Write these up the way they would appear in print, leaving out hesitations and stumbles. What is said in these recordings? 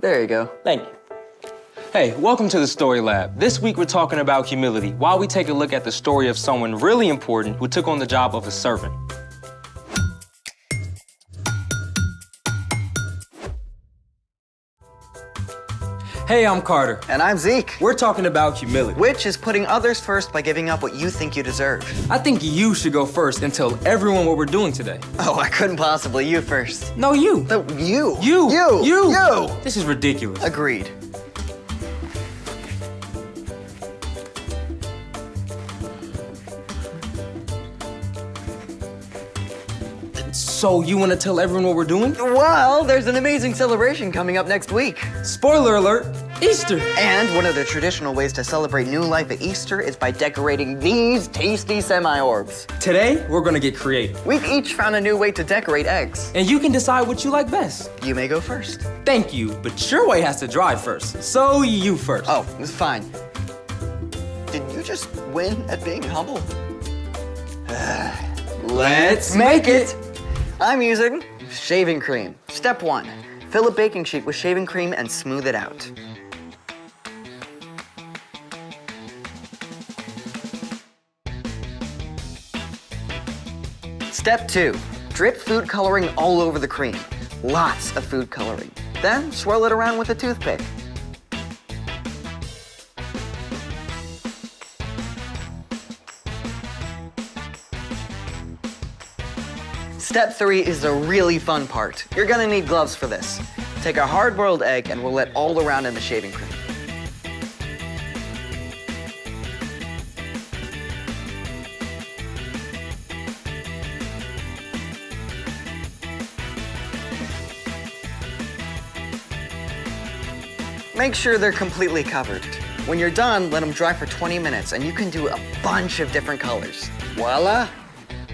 There you go. Thank you. Hey, welcome to the Story Lab. This week we're talking about humility while we take a look at the story of someone really important who took on the job of a servant. Hey, I'm Carter. And I'm Zeke. We're talking about humility. Which is putting others first by giving up what you think you deserve. I think you should go first and tell everyone what we're doing today. Oh, I couldn't possibly. You first. No, you. No, you. You. This is ridiculous. Agreed. So you want to tell everyone what we're doing? Well, there's an amazing celebration coming up next week. Spoiler alert, Easter. And one of the traditional ways to celebrate new life at Easter is by decorating these tasty semi-orbs. Today, we're gonna get creative. We've each found a new way to decorate eggs. And you can decide what you like best. You may go first. Thank you, but your way has to dry first. So you first. Oh, it's fine. Did you just win at being humble? Let's make it. I'm using shaving cream. Step 1, fill a baking sheet with shaving cream and smooth it out. Step 2, drip food coloring all over the cream. Lots of food coloring. Then swirl it around with a toothpick. Step 3 is the really fun part. You're gonna need gloves for this. Take a hard-boiled egg and roll it all around in the shaving cream. Make sure they're completely covered. When you're done, let them dry for 20 minutes and you can do a bunch of different colors. Voila!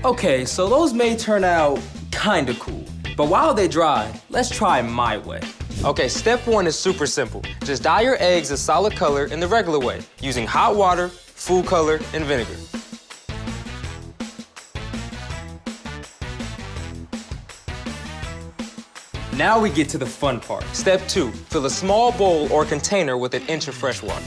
Okay, so those may turn out kinda cool. But while they dry, let's try my way. Okay, step 1 is super simple. Just dye your eggs a solid color in the regular way, using hot water, food color, and vinegar. Now we get to the fun part. Step 2, fill a small bowl or container with an inch of fresh water.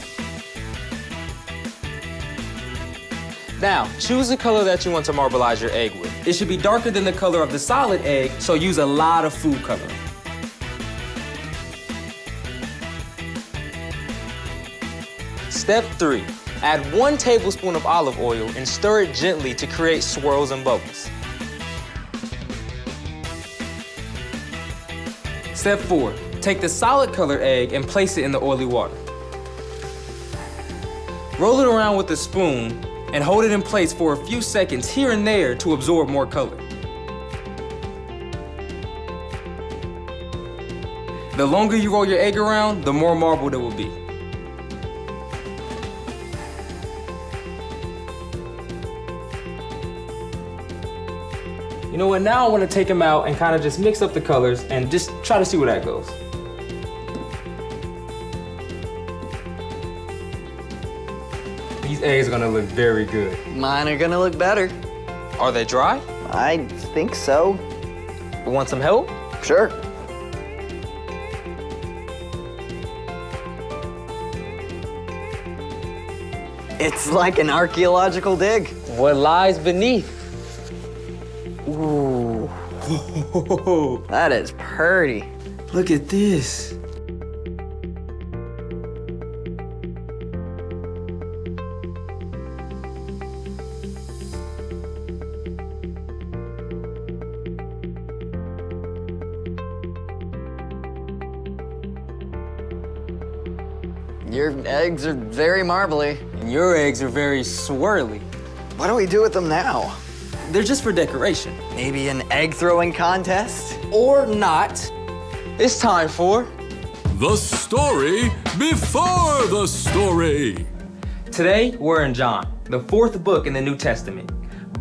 Now, choose the color that you want to marbleize your egg with. It should be darker than the color of the solid egg, so use a lot of food coloring. Step 3, add 1 tablespoon of olive oil and stir it gently to create swirls and bubbles. Step 4, take the solid color egg and place it in the oily water. Roll it around with a spoon and hold it in place for a few seconds here and there to absorb more color. The longer you roll your egg around, the more marbled it will be. You know what, now I want to take them out and kind of just mix up the colors and just try to see where that goes. These eggs are gonna look very good. Mine are gonna look better. Are they dry? I think so. Want some help? Sure. It's like an archaeological dig. What lies beneath? Ooh. That is pretty. Look at this. Your eggs are very marbly. And your eggs are very swirly. What do we do with them now? They're just for decoration. Maybe an egg throwing contest? Or not. It's time for The Story Before the Story. Today, we're in John, the 4th book in the New Testament.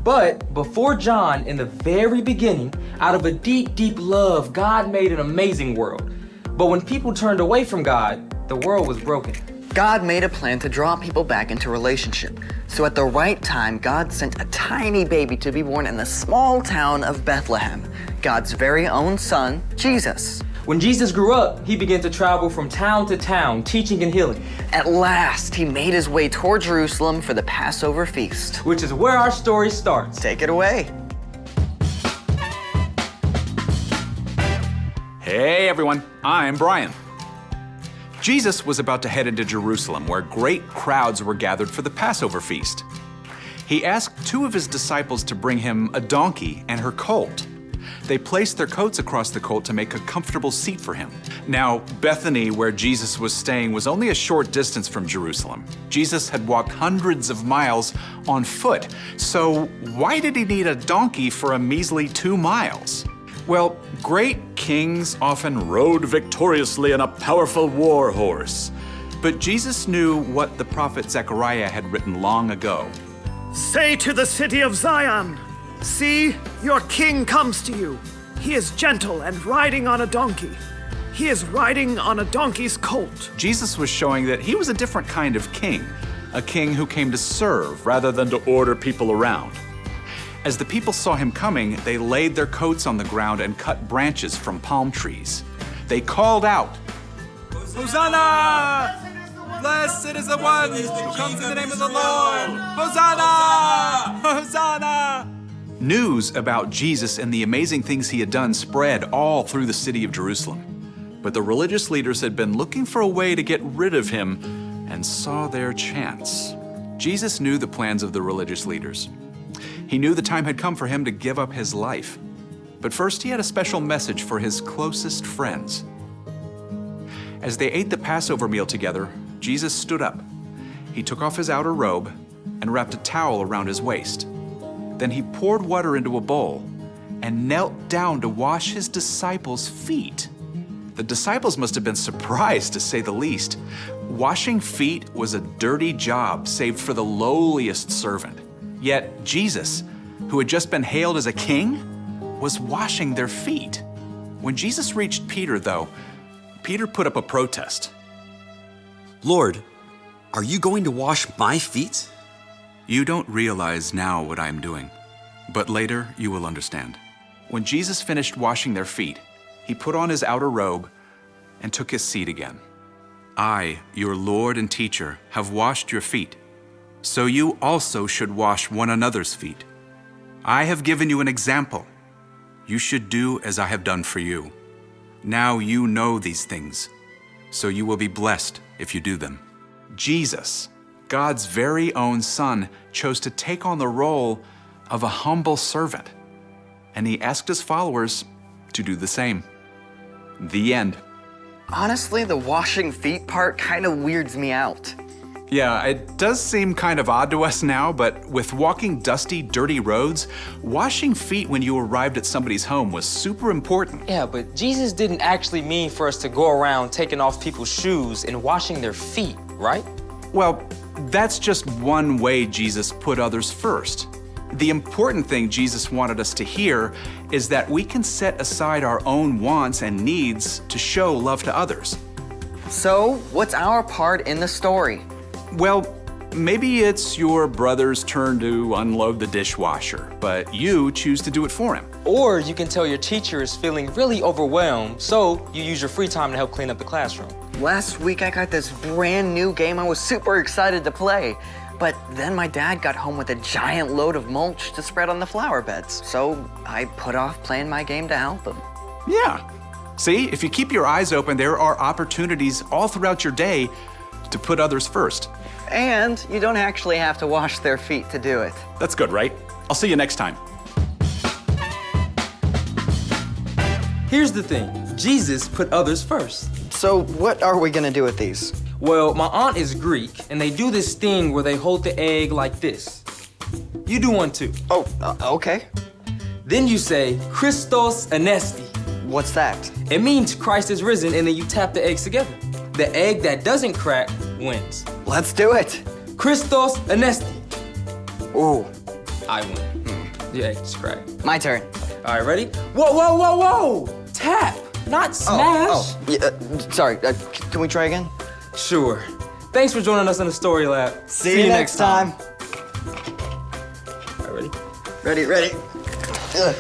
But before John, in the very beginning, out of a deep, deep love, God made an amazing world. But when people turned away from God, the world was broken. God made a plan to draw people back into relationship. So at the right time, God sent a tiny baby to be born in the small town of Bethlehem, God's very own son, Jesus. When Jesus grew up, he began to travel from town to town, teaching and healing. At last, he made his way toward Jerusalem for the Passover feast. Which is where our story starts. Take it away. Hey everyone, I'm Brian. Jesus was about to head into Jerusalem, where great crowds were gathered for the Passover feast. He asked 2 of his disciples to bring him a donkey and her colt. They placed their coats across the colt to make a comfortable seat for him. Now, Bethany, where Jesus was staying, was only a short distance from Jerusalem. Jesus had walked hundreds of miles on foot, so why did he need a donkey for a measly 2 miles? Well, great kings often rode victoriously on a powerful war horse. But Jesus knew what the prophet Zechariah had written long ago. Say to the city of Zion, see, your king comes to you. He is gentle and riding on a donkey. He is riding on a donkey's colt. Jesus was showing that he was a different kind of king, a king who came to serve rather than to order people around. As the people saw him coming, they laid their coats on the ground and cut branches from palm trees. They called out, Hosanna! Blessed is the one who comes in the name of the Lord! Hosanna! Hosanna! News about Jesus and the amazing things he had done spread all through the city of Jerusalem. But the religious leaders had been looking for a way to get rid of him and saw their chance. Jesus knew the plans of the religious leaders. He knew the time had come for him to give up his life. But first, he had a special message for his closest friends. As they ate the Passover meal together, Jesus stood up. He took off his outer robe and wrapped a towel around his waist. Then he poured water into a bowl and knelt down to wash his disciples' feet. The disciples must have been surprised, to say the least. Washing feet was a dirty job saved for the lowliest servant. Yet Jesus, who had just been hailed as a king, was washing their feet. When Jesus reached Peter, though, Peter put up a protest. Lord, are you going to wash my feet? You don't realize now what I am doing, but later you will understand. When Jesus finished washing their feet, he put on his outer robe and took his seat again. I, your Lord and teacher, have washed your feet, so you also should wash one another's feet. I have given you an example. You should do as I have done for you. Now you know these things, so you will be blessed if you do them. Jesus, God's very own Son, chose to take on the role of a humble servant, and he asked his followers to do the same. The end. Honestly, the washing feet part kind of weirds me out. Yeah, it does seem kind of odd to us now, but with walking dusty, dirty roads, washing feet when you arrived at somebody's home was super important. Yeah, but Jesus didn't actually mean for us to go around taking off people's shoes and washing their feet, right? Well, that's just one way Jesus put others first. The important thing Jesus wanted us to hear is that we can set aside our own wants and needs to show love to others. So, what's our part in the story? Well, maybe it's your brother's turn to unload the dishwasher, but you choose to do it for him. Or you can tell your teacher is feeling really overwhelmed, so you use your free time to help clean up the classroom. Last week I got this brand new game I was super excited to play, but then my dad got home with a giant load of mulch to spread on the flower beds, so I put off playing my game to help him. Yeah. See, if you keep your eyes open, there are opportunities all throughout your day to put others first. And you don't actually have to wash their feet to do it. That's good, right? I'll see you next time. Here's the thing, Jesus put others first. So what are we gonna do with these? Well, my aunt is Greek, and they do this thing where they hold the egg like this. You do one too. Oh, okay. Then you say, Christos Anesti. What's that? It means Christ is risen, and then you tap the eggs together. The egg that doesn't crack wins. Let's do it. Christos Anesti. Ooh, I win. The egg just cracked. my turn. All right, ready? Whoa, whoa, whoa, whoa! Tap, not smash. Yeah, sorry, can we try again? Sure. Thanks for joining us in the Story Lab. See you next time. All right, ready? Ready. Ugh.